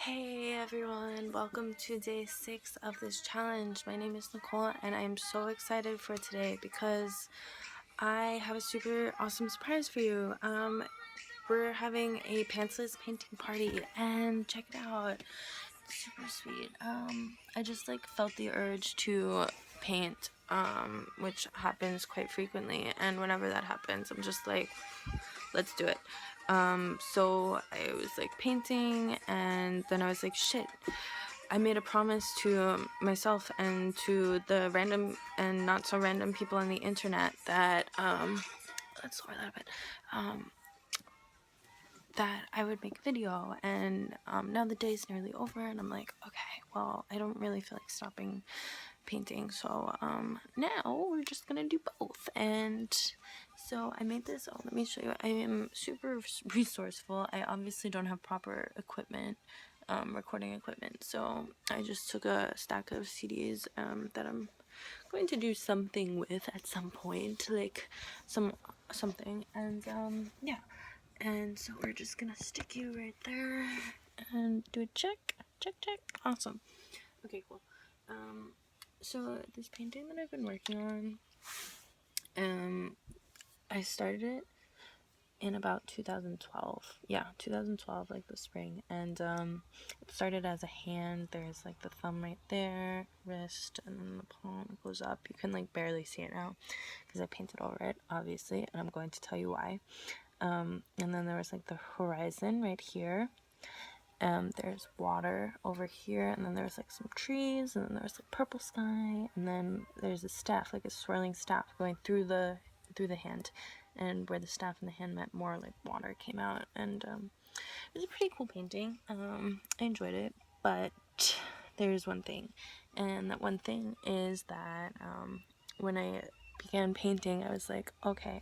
Hey everyone, welcome to day 6 of this challenge. My name is Nicole and I am so excited for today because I have a super awesome surprise for you. We're having a pantsless painting party and check it out. It's super sweet. I just felt the urge to paint, which happens quite frequently, and whenever that happens I'm just like, let's do it. So I was painting, and then I was like, shit, I made a promise to myself and to the random and not so random people on the internet that let's lower that a bit, that I would make a video, and now the day's nearly over and I'm like, okay, well, I don't really feel like stopping painting, so now we're just gonna do both. And so I made this. Let me show you. I am super resourceful. I obviously don't have proper equipment, recording equipment, so I just took a stack of CDs that I'm going to do something with at some point, like something, and yeah. And so we're just gonna stick you right there and do a check. Awesome. Okay, cool. So this painting that I've been working on, I started it in about 2012. Yeah, 2012, like the spring. And it started as a hand. There's the thumb right there, wrist, and then the palm goes up. You can barely see it now because I painted over it, obviously, and I'm going to tell you why. And then there was the horizon right here. There's water over here, and then there's some trees, and then there's purple sky, and then there's a staff, a swirling staff going through the hand, and where the staff and the hand met, more water came out, and it was a pretty cool painting. I enjoyed it, but there's one thing, and that one thing is that when I began painting, I was like, okay,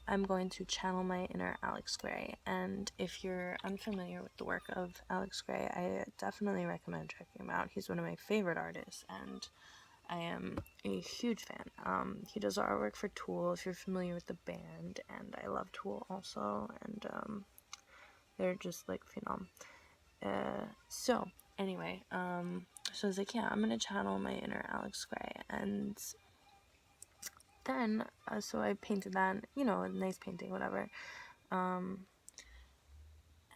I'm going to channel my inner Alex Grey. And if you're unfamiliar with the work of Alex Grey, I definitely recommend checking him out. He's one of my favorite artists, and I am a huge fan. He does artwork for Tool, if you're familiar with the band, and I love Tool also, and they're just phenom. So anyway, so I was like, yeah, I'm gonna channel my inner Alex Grey, and then so I painted that, a nice painting, whatever, and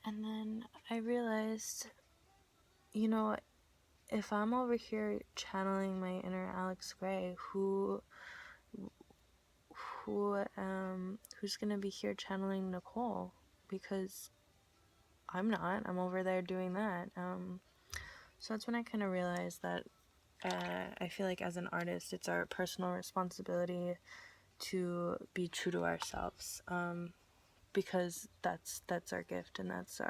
then I realized, if I'm over here channeling my inner Alex Grey, who's gonna be here channeling Nicole? Because I'm not. I'm over there doing that. So that's when I kind of realized that I feel like as an artist, it's our personal responsibility to be true to ourselves, because that's our gift, and that's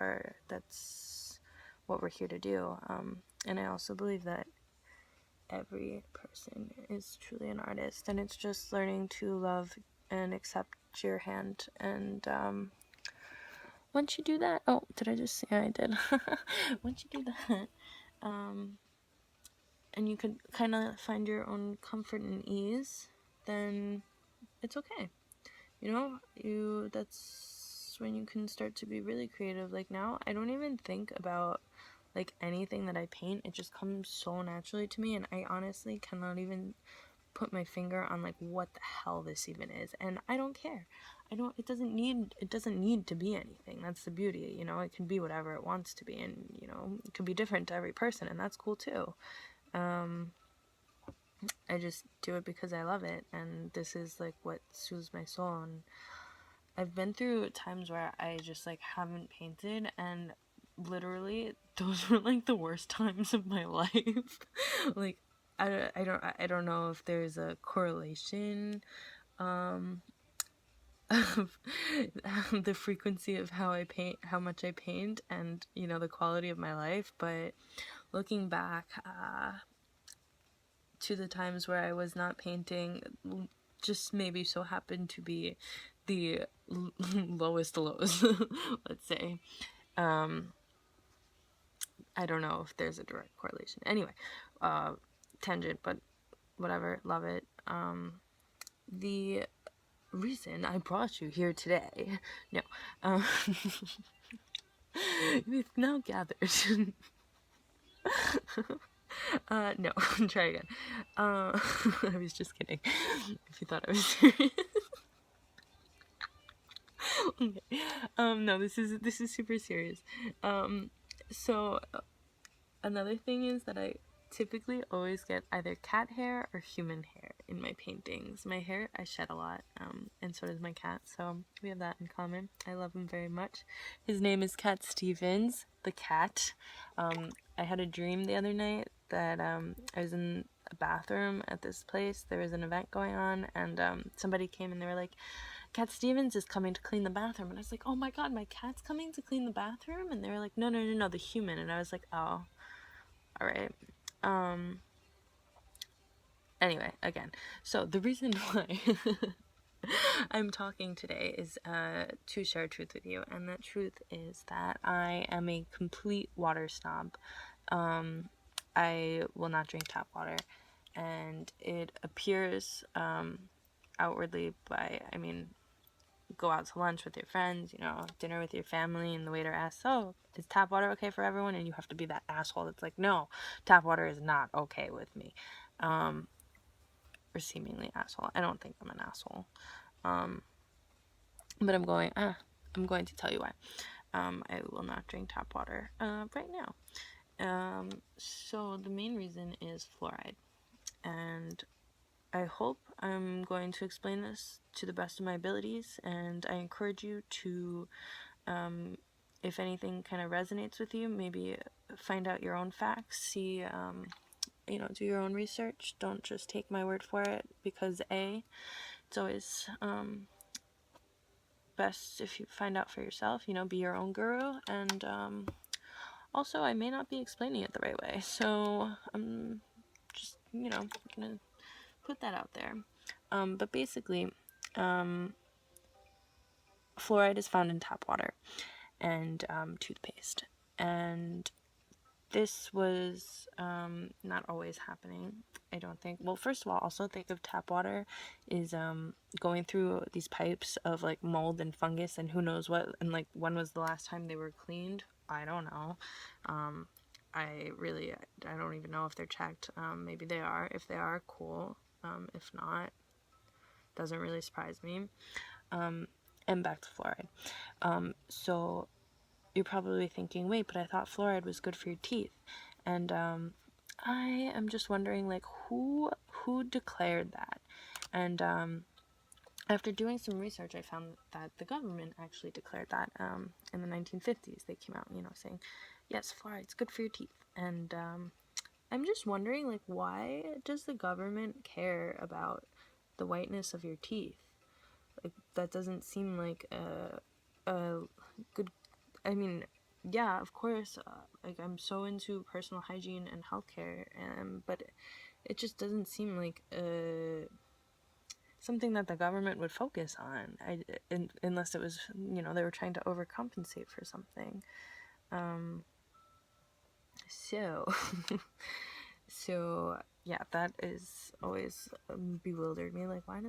what we're here to do. And I also believe that every person is truly an artist, and it's just learning to love and accept your hand. And once you do that, oh, did I just say I did? Once you do that, and you could kind of find your own comfort and ease, then it's okay. That's when you can start to be really creative. Now I don't even think about anything that I paint. It just comes so naturally to me, and I honestly cannot even put my finger on what the hell this even is, and I don't care. It doesn't need to be anything. That's the beauty, it can be whatever it wants to be, and it could be different to every person, and that's cool too. I just do it because I love it, and this is what soothes my soul. And I've been through times where I just haven't painted, and literally those were the worst times of my life. I don't know if there's a correlation of the frequency of how much I paint, and the quality of my life, but looking back to the times where I was not painting, just maybe so happened to be the lowest lows, let's say. I don't know if there's a direct correlation. Anyway, tangent, but whatever, love it. The reason I brought you here today, no, you've now gathered No, try again. I was just kidding. If you thought I was serious. Okay. No, this is super serious. So another thing is that I typically always get either cat hair or human hair in my paintings. My hair, I shed a lot, and so does my cat, so we have that in common. I love him very much. His name is Cat Stevens, the cat. I had a dream the other night that I was in a bathroom at this place. There was an event going on, and somebody came and they were like, Cat Stevens is coming to clean the bathroom. And I was like, oh my god, my cat's coming to clean the bathroom? And they were like, no, the human. And I was like, oh, alright. Anyway, again, so the reason why I'm talking today is to share a truth with you, and that truth is that I am a complete water snob. I will not drink tap water, and it appears outwardly by, I mean, go out to lunch with your friends, dinner with your family, and the waiter asks, oh, is tap water okay for everyone? And you have to be that asshole that's like, no, tap water is not okay with me. Or seemingly asshole. I don't think I'm an asshole. But I'm going to tell you why. I will not drink tap water right now. So the main reason is fluoride. And I hope I'm going to explain this to the best of my abilities, and I encourage you to, if anything kind of resonates with you, maybe find out your own facts, see, do your own research. Don't just take my word for it, because it's always best if you find out for yourself, be your own guru, and also I may not be explaining it the right way, so I'm just, gonna put that out there. But basically, fluoride is found in tap water and toothpaste, and this was not always happening, I don't think. Well, first of all, also think of tap water is going through these pipes of like mold and fungus and who knows what, and like when was the last time they were cleaned? I don't know. I don't even know if they're checked. Maybe they are. If they are, cool. If not, doesn't really surprise me. And back to fluoride. So you're probably thinking, wait, but I thought fluoride was good for your teeth. And I am just wondering, like, who declared that? And after doing some research, I found that the government actually declared that in the 1950s. They came out, saying, yes, fluoride's good for your teeth. And I'm just wondering, like, why does the government care about the whiteness of your teeth? Like, that doesn't seem like a good, I mean, yeah, of course, like, I'm so into personal hygiene and healthcare, but it just doesn't seem like something that the government would focus on, unless it was, they were trying to overcompensate for something. So yeah, that is always bewildered me. Like, why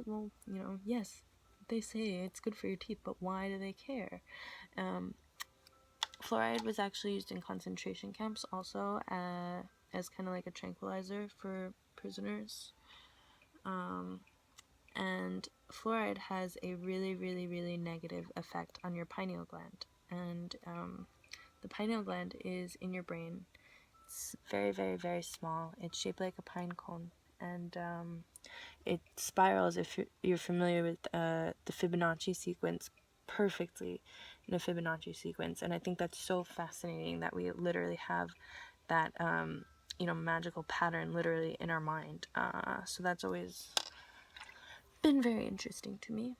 yes, they say it's good for your teeth, but why do they care? Fluoride was actually used in concentration camps also as kind of like a tranquilizer for prisoners. And fluoride has a really, really, really negative effect on your pineal gland. And the pineal gland is in your brain. It's very, very, very small. It's shaped like a pine cone. And it spirals, if you're familiar with the Fibonacci sequence, perfectly in a Fibonacci sequence. And I think that's so fascinating that we literally have that, magical pattern literally in our mind. So that's always been very interesting to me.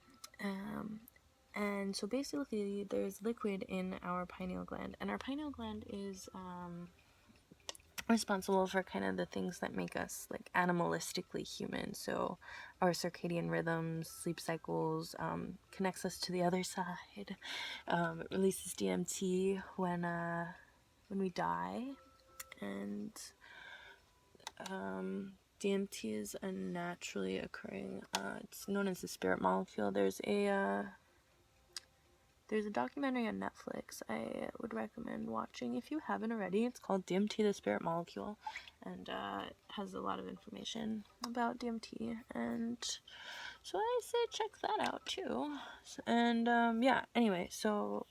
And so basically there's liquid in our pineal gland, and our pineal gland is responsible for kind of the things that make us like animalistically human. So our circadian rhythms, sleep cycles, connects us to the other side. It releases DMT when we die, and DMT is a naturally occurring, it's known as the spirit molecule. There's there's a documentary on Netflix I would recommend watching if you haven't already. It's called DMT, the Spirit Molecule, and it has a lot of information about DMT, and so I say check that out too. And yeah, anyway, so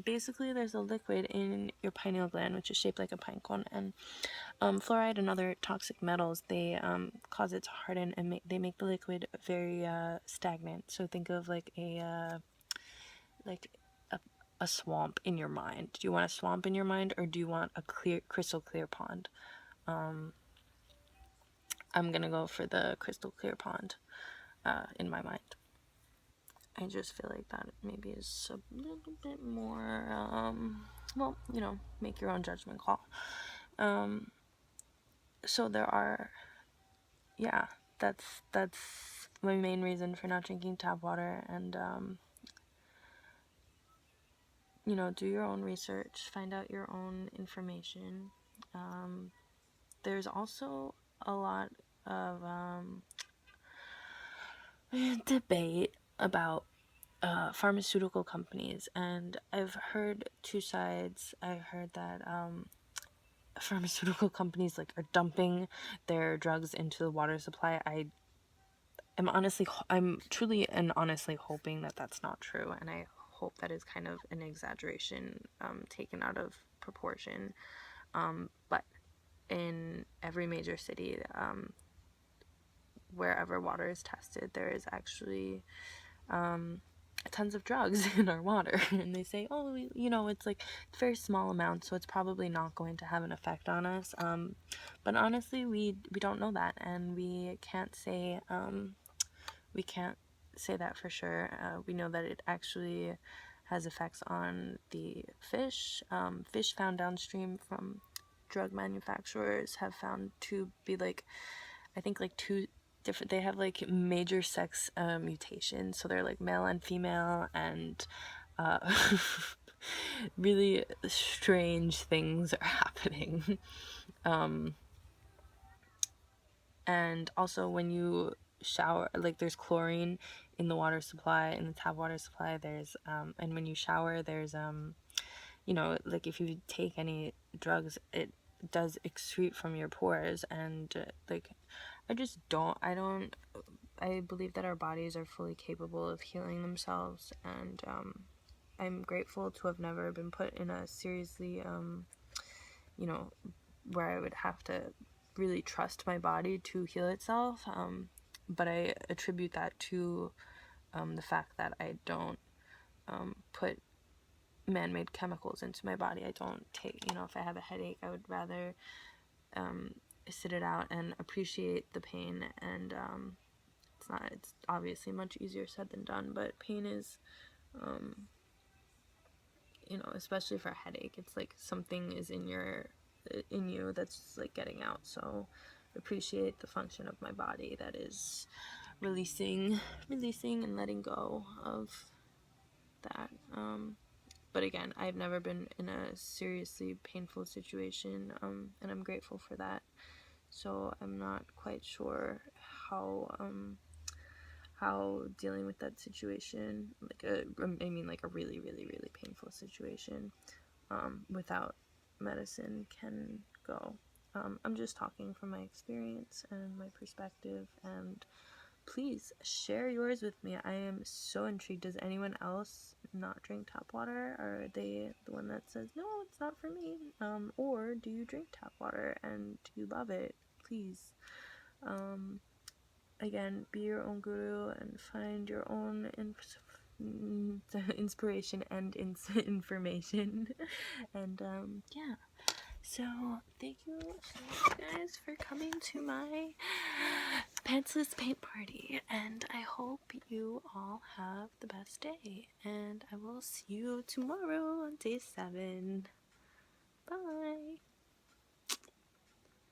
basically there's a liquid in your pineal gland which is shaped like a pine cone, and fluoride and other toxic metals, they cause it to harden, and they make the liquid very stagnant. So think of like like a swamp in your mind. Do you want a swamp in your mind, or do you want a crystal clear pond? I'm gonna go for the crystal clear pond in my mind. I just feel like that maybe is a little bit more, well, you know, make your own judgment call. So there are, yeah, that's my main reason for not drinking tap water. And you know, do your own research, find out your own information. There's also a lot of debate about pharmaceutical companies, and I've heard two sides. I heard that pharmaceutical companies like are dumping their drugs into the water supply. I'm truly and honestly hoping that that's not true, and I hope that is kind of an exaggeration, taken out of proportion. But in every major city, wherever water is tested, there is actually tons of drugs in our water, and they say, oh, you know, it's like very small amounts, so it's probably not going to have an effect on us. But honestly, we don't know that, and we can't say that for sure. We know that it actually has effects on the fish. Fish found downstream from drug manufacturers have found to be like, I think like two different, they have like major sex mutations, so they're like male and female, and really strange things are happening. And also when you shower, like there's chlorine in the water supply, in the tap water supply. There's and when you shower, there's you know, like if you take any drugs, it does excrete from your pores, and like I believe that our bodies are fully capable of healing themselves, and I'm grateful to have never been put in a seriously you know, where I would have to really trust my body to heal itself. But I attribute that to the fact that I don't put man-made chemicals into my body. I don't take, you know, if I have a headache, I would rather sit it out and appreciate the pain. And it's obviously much easier said than done, but pain is, you know, especially for a headache, it's like something is in you that's like getting out. So appreciate the function of my body that is releasing and letting go of that. But again, I've never been in a seriously painful situation, and I'm grateful for that. So I'm not quite sure how dealing with that situation, like a really, really, really painful situation, without medicine can go. I'm just talking from my experience and my perspective, and please share yours with me. I am so intrigued. Does anyone else not drink tap water? Are they the one that says, no, it's not for me? Or do you drink tap water and do you love it? Please, again, be your own guru and find your own inspiration and information. And yeah, so thank you so much, guys, for coming to my pantsless paint party, and I hope you all have the best day, and I will see you tomorrow on day 7. Bye.